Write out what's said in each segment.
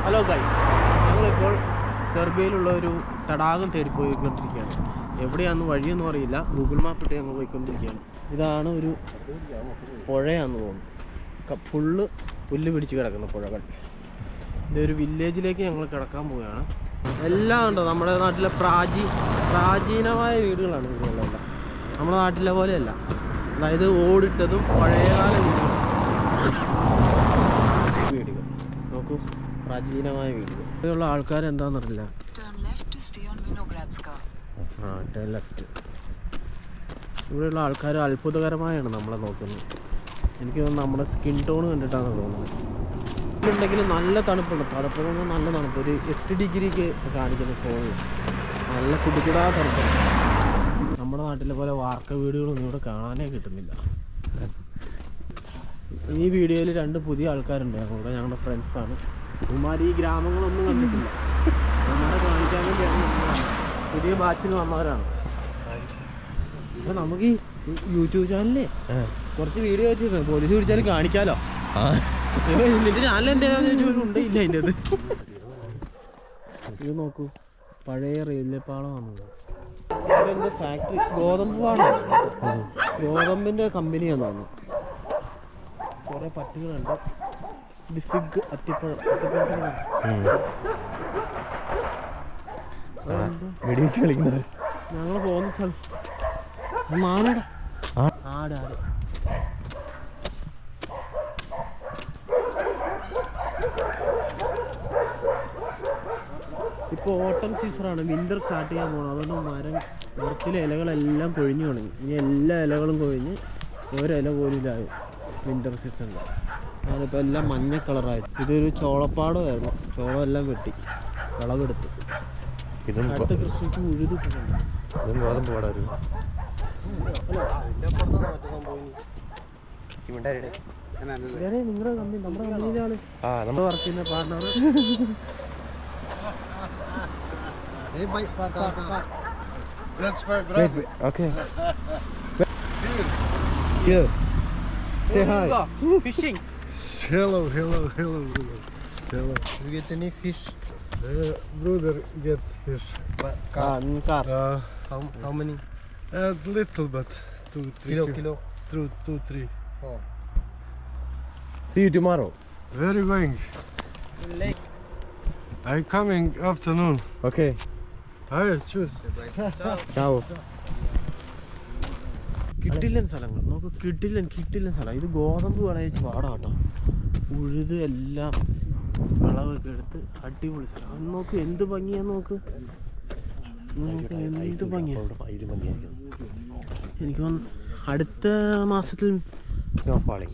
Hello guys, ഞങ്ങളിപ്പോൾ സെർബിയയിലുള്ള ഒരു തടാകം തേടി പോയിക്കൊണ്ടിരിക്കുകയാണ്. എവിടെയാണെന്ന് വഴിയൊന്നും അറിയില്ല. ഗൂഗിൾ മാപ്പ് ഇട്ട് ഞങ്ങൾ പോയിക്കൊണ്ടിരിക്കുകയാണ്. ഇതാണ് ഒരു പുഴയാണെന്ന് തോന്നുന്നു. ഫുള്ള് പുല്ല് പിടിച്ച് കിടക്കുന്ന പുഴകൾ. ഇതൊരു വില്ലേജിലേക്ക് ഞങ്ങൾ കിടക്കാൻ പോവുകയാണ്. എല്ലാം ഉണ്ടോ നമ്മുടെ നാട്ടിലെ പ്രാചീനമായ വീടുകളാണ് വീടുകളെല്ലാം. നമ്മുടെ നാട്ടിലെ പോലെയല്ല, അതായത് ഓടിട്ടതും പഴയകാല വീടുകൾ. നോക്കൂ, പ്രാചീനമായ വീടുകൾ. ഇവിടെയുള്ള ആൾക്കാർ എന്താണെന്നറിയില്ല. Turn left. ഇവിടെയുള്ള ആൾക്കാർ അത്ഭുതകരമായാണ് നമ്മളെ നോക്കുന്നത്. എനിക്ക് തോന്നുന്നു നമ്മുടെ സ്കിൻ ടോൺ കണ്ടിട്ടാണ് തോന്നുന്നത്. ഉണ്ടെങ്കിൽ നല്ല തണുപ്പുണ്ട്. തണുപ്പൊന്നും നല്ല തണുപ്പ്, ഒരു 8 ഡിഗ്രിക്ക് കാണിക്കുന്ന ഫോണിൽ നല്ല കുടിക്കുടാ തണുപ്പാണ്. നമ്മുടെ നാട്ടിലെ പോലെ വാർക്ക വീടുകളൊന്നും ഇവിടെ കാണാനേ കിട്ടുന്നില്ല. ഈ വീഡിയോയിൽ 2 പുതിയ ആൾക്കാരുണ്ട് ഞങ്ങളുടെ ഫ്രണ്ട്സാണ്. ഇവന്മാർ ഈ ഗ്രാമങ്ങളൊന്നും കണ്ടിട്ടില്ല. ഇവന്മാരെ കാണിക്കാൻ വേണ്ടിയാണ് പുതിയ ബാച്ചിൽ വന്നവരാണ്. അപ്പോൾ നമുക്ക് ഈ യൂട്യൂബ് ചാനലിലേ കുറച്ച് വീഡിയോ ആയിട്ട് പോലീസ് പിടിച്ചാലും കാണിക്കാമല്ലോ. നിന്റെ ചാനൽ എന്താണെന്ന് ചോദിച്ചാൽ ഉണ്ട് ഇല്ല അതിൻ്റെ അത്. ഇത് നോക്കൂ, പഴയ റെയിൽവേ പാളം വന്നത്. എന്താ ഫാക്ടറി, ഗോതമ്പ് പാടം, ഗോതമ്പിൻ്റെ കമ്പനിയാന്ന് തോന്നുന്നു. കുറേ പട്ടികളുണ്ട്. ഇത് ഫിഗ് അത്തിപ്പഴം. വെടിവെച്ച് കളിക്കുന്നത് ഞങ്ങൾ പോകുന്ന സ്ഥലത്ത് മാനട ആട്. ഇപ്പോൾ ഓട്ടം സീസണാണ്, വിൻ്റർ സ്റ്റാർട്ട് ചെയ്യാൻ പോകണം. അതുകൊണ്ട് മരത്തിലെ ഇലകളെല്ലാം കൊഴിഞ്ഞു തുടങ്ങി. ഇനി എല്ലാ ഇലകളും കൊഴിഞ്ഞ് ഒരില പോലില്ലായും വിൻ്റർ സീസണിൽ. ഞാനിപ്പോൾ എല്ലാം മഞ്ഞ കളറായിട്ട്. ഇതൊരു ചോളപ്പാടമായിരുന്നു. ചോളം എല്ലാം വെട്ടി വിളവെടുത്ത് അടുത്ത കൃഷിക്ക് ഉഴുതിട്ടുണ്ട്. നിങ്ങളുടെ കമ്പനി, നമ്മുടെ കമ്പനിയിലാണ് വർക്ക് ചെയ്യുന്ന partner. Okay. Here. Say hi. Fishing. Hello. You get any fish? Brother get fish. Car. How many? Little but 2-3 kilo. 2-3. Oh. See you tomorrow. Where are you going? Lake. I'm coming afternoon. Okay. Hi, choose. Ciao. കിട്ടില്ലൻ സ്ഥലങ്ങൾ നോക്ക്, കിട്ടില്ലൻ സ്ഥലം. ഇത് ഗോതമ്പ് വിളയിച്ച് പാടാം കേട്ടോ. ഉഴുത് എല്ലാം വിളവൊക്കെ എടുത്ത് അടിപൊളി സ്ഥലം. അത് നോക്ക്, എന്ത് ഭംഗിയാന്ന് നോക്ക്. എന്ത് ഭംഗിയാണ്. എനിക്ക് അടുത്ത മാസത്തിൽ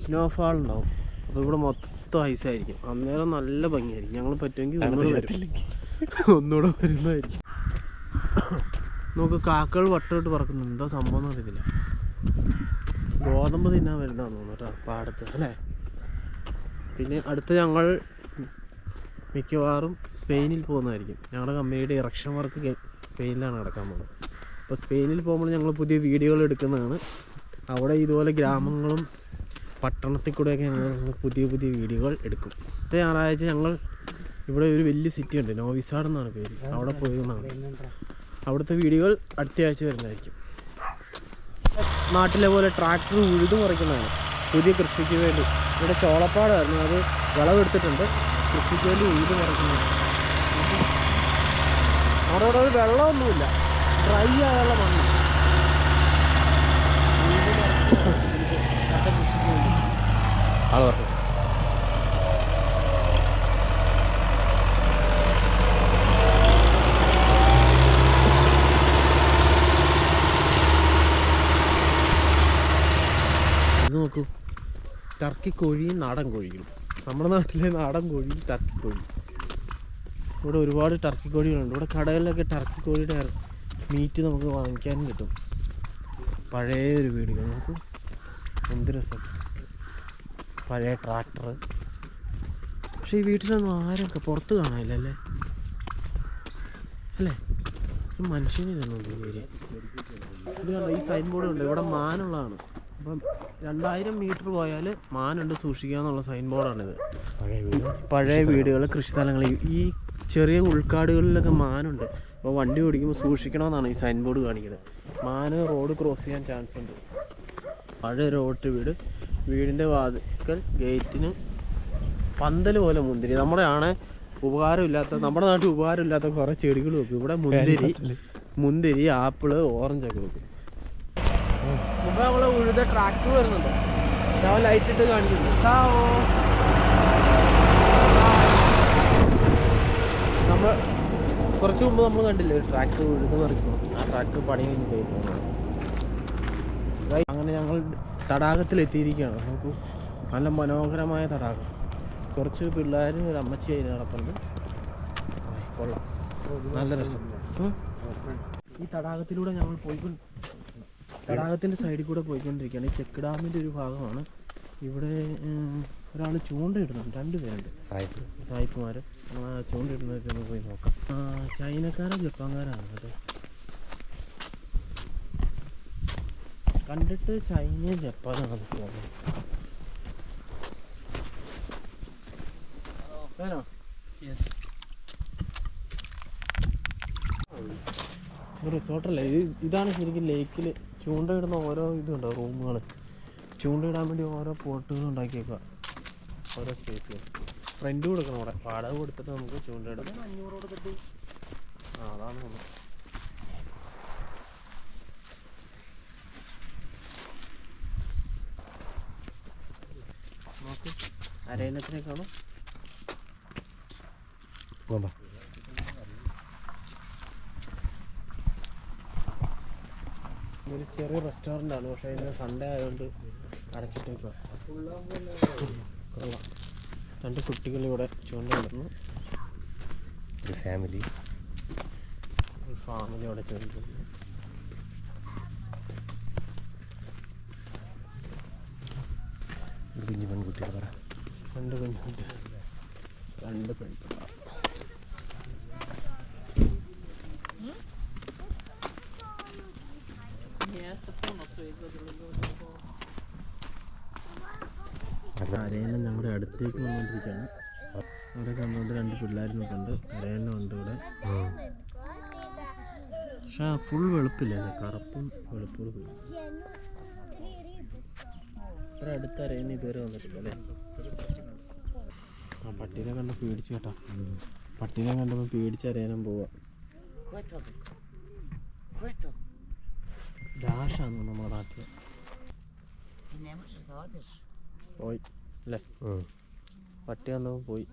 സ്നോഫാൾ ഉണ്ടാവും. അപ്പോൾ ഇവിടെ മൊത്തം ഐസായിരിക്കും. അന്നേരം നല്ല ഭംഗിയായിരിക്കും. ഞങ്ങൾ പറ്റുമെങ്കിൽ ഒന്നുകൂടെ വരുന്നതായിരിക്കും. നോക്ക്, കാക്കകൾ വട്ടമിട്ട് പറക്കുന്നു. എന്താ സംഭവം എന്ന് അറിയത്തില്ല. ഗോതമ്പ് തിന്നാൻ വരുന്നതാന്ന് തോന്നുന്നു കേട്ടോ, പാടത്ത് അല്ലേ. പിന്നെ അടുത്ത് ഞങ്ങൾ മിക്കവാറും സ്പെയിനിൽ പോകുന്നതായിരിക്കും. ഞങ്ങളുടെ കമ്പനിയുടെ ഇറക്ഷൻ വർക്ക് സ്പെയിനിലാണ് നടക്കാൻ പോകുന്നത്. അപ്പോൾ സ്പെയിനിൽ പോകുമ്പോൾ ഞങ്ങൾ പുതിയ വീഡിയോകൾ എടുക്കുന്നതാണ്. അവിടെ ഇതുപോലെ ഗ്രാമങ്ങളും പട്ടണത്തിൽ കൂടെയൊക്കെ ഞങ്ങൾ പുതിയ വീഡിയോകൾ എടുക്കും. അടുത്ത ഞായറാഴ്ച ഞങ്ങൾ ഇവിടെ ഒരു വലിയ സിറ്റി ഉണ്ട്, നോവിസാഡ് എന്നാണ് പേര്. അവിടെ പോയിരുന്നതാണ്. അവിടുത്തെ വീഡിയോകൾ അടുത്ത ആഴ്ച വരുന്നതായിരിക്കും. നാട്ടിലെ പോലെ ട്രാക്ടർ ഉഴുതു മറിക്കുന്നതാണ് പുതിയ കൃഷിക്ക് വേണ്ടി. ഇവിടെ ചോളപ്പാടായിരുന്നു, അത് വിളവെടുത്തിട്ടുണ്ട്. കൃഷിക്ക് വേണ്ടി ഉഴുതു മറിക്കുന്നതാണ്. അവിടെ ഒരു വെള്ളമൊന്നുമില്ല, ഡ്രൈ ആയുള്ള മണ്ണ്. കൃഷിക്ക് വേണ്ടി ആള് പറഞ്ഞു. നോക്കൂ, ടർക്കി കോഴിയും നാടൻ കോഴികളും. നമ്മുടെ നാട്ടിലെ നാടൻ കോഴിയും ടർക്കി കോഴിയും. ഇവിടെ ഒരുപാട് ടർക്കി കോഴികളുണ്ട്. ഇവിടെ കടകളിലൊക്കെ ടർക്കി കോഴിയുടെ മീറ്റ് നമുക്ക് വാങ്ങിക്കാനും കിട്ടും. പഴയ ഒരു വീടുകൾ നോക്കൂ, എന്ത് രസം. പഴയ ട്രാക്ടർ. പക്ഷേ ഈ വീട്ടിലൊന്നും ആരൊക്കെ പുറത്ത് കാണാനില്ല അല്ലേ. ഒരു മനുഷ്യനില്ലെന്നുണ്ട് ഈ ഏരിയ. ഇത് കണ്ടോ, ഈ സൈൻ ബോർഡ് ഉണ്ട്. ഇവിടെ മാനുള്ളതാണ്. അപ്പം 2000 മീറ്റർ പോയാൽ മാനുണ്ട് സൂക്ഷിക്കുക എന്നുള്ള സൈൻ ബോർഡാണിത്. പഴയ വീടുകൾ, കൃഷിസ്ഥലങ്ങൾ, ഈ ചെറിയ ഉൾക്കാടുകളിലൊക്കെ മാനുണ്ട്. അപ്പോൾ വണ്ടി ഓടിക്കുമ്പോൾ സൂക്ഷിക്കണമെന്നാണ് ഈ സൈൻ ബോർഡ് കാണിക്കുന്നത്. മാന് റോഡ് ക്രോസ് ചെയ്യാൻ ചാൻസ് ഉണ്ട്. പഴയ റോഡ് വീടിൻ്റെ വാതിക്കൽ ഗേറ്റിന് പന്തൽ പോലെ മുന്തിരി. നമ്മുടെ നമ്മുടെ നാട്ടിൽ ഉപകാരമില്ലാത്ത കുറേ ചെടികൾ വെക്കും. ഇവിടെ മുന്തിരി, ആപ്പിള്, ഓറഞ്ചൊക്കെ വെക്കും. മുമ്പ് നമ്മൾ ഉഴുത ട്രാക്ടർ വരുന്നുണ്ട്. ഞാൻ ലൈറ്റ് ഇട്ട് കാണിക്കുന്നു. നമ്മൾ കുറച്ച് മുമ്പ് നമ്മൾ കണ്ടില്ലേ ട്രാക്ടർ ഉഴുത് മറിക്കുന്നു. ആ ട്രാക്ടർ പണി കഴിഞ്ഞ് പോകുന്നത്. അങ്ങനെ ഞങ്ങൾ തടാകത്തിലെത്തിയിരിക്കുകയാണ്. നമുക്ക് നല്ല മനോഹരമായ തടാകം. കുറച്ച് പിള്ളേർ, ഒരു അമ്മച്ചി അതിന് നടപ്പുണ്ട്. കൊള്ളാം, നല്ല രസം. ഈ തടാകത്തിലൂടെ ഞങ്ങൾ തടാകത്തിൻ്റെ സൈഡിൽ കൂടെ പോയിക്കൊണ്ടിരിക്കുകയാണ്. ഈ ചെക്ക് ഡാമിൻ്റെ ഒരു ഭാഗമാണ്. ഇവിടെ ഒരാൾ ചൂണ്ടയിടുന്നുണ്ട്. 2 പേരുണ്ട്, സായിപ്പുമാർ. ചൂണ്ടയിടുന്നതൊക്കെ ഒന്ന് പോയി നോക്കാം. ചൈനക്കാരോ ജപ്പാൻകാരാണ് കേട്ടോ. കണ്ടിട്ട് ചൈനയും ജപ്പാനാണെന്ന് തോന്നുന്നു. റിസോർട്ടല്ലേ ഇതാണ് ശരിക്കും. ലേക്കിൽ ചൂണ്ടയിടുന്ന ഓരോ ഇതുണ്ടോ, റൂമുകൾ. ചൂണ്ടയിടാൻ വേണ്ടി ഓരോ പോട്ടുകൾ ഉണ്ടാക്കിയേക്കുക, ഓരോ സ്പേസുകൾ. റെൻറ്റ് കൊടുക്കണം. അവിടെ വാടക കൊടുത്തിട്ട് നമുക്ക് ചൂണ്ടയിടാം. 500 കൊടുത്തിട്ട് അതാണ് നമ്മൾ. നോക്ക്, അരയിനത്തിനേക്കാണോ ഒരു ചെറിയ റെസ്റ്റോറൻ്റാണ്. പക്ഷേ ഇന്ന് സൺഡേ ആയതുകൊണ്ട് അടച്ചിട്ടേക്കുക. കൊള്ളാം. 2 കുട്ടികൾ ഇവിടെ ചൂണ്ടയിടുന്നു. ഒരു ഫാമിലി അവിടെ ചൂണ്ടിടുന്നു. കുഞ്ഞു പെൺകുട്ടികൾ 2 പെൺകുട്ടികൾ, 2 പെൺകുട്ടികൾ. അരയന്നം ഞങ്ങളുടെ അടുത്തേക്ക് വന്നുകൊണ്ടിരിക്കുകയാണ്. അവിടെ കണ്ടുകൊണ്ട് 2 പിള്ളേർ നിൽക്കുന്നുണ്ട്. അരയന്നം ഉണ്ട് ഇവിടെ. പക്ഷേ ഫുൾ വെളുപ്പില്ലല്ലേ, കറുപ്പും വെളുപ്പൂടെ പോയി. ഇത്ര അടുത്ത് അരയന്നം ഇതുവരെ വന്നിട്ടില്ല അല്ലേ. പട്ടീനെ കണ്ട് പേടിച്ചു കേട്ടോ. പട്ടീനെ കണ്ടപ്പോൾ പേടിച്ച് അരയന്നം പോവാ. ഡാഷാണ് നമ്മുടെ നാട്ടിൽ. പോയി അല്ലേ, പട്ടി വന്നപ്പോൾ പോയി.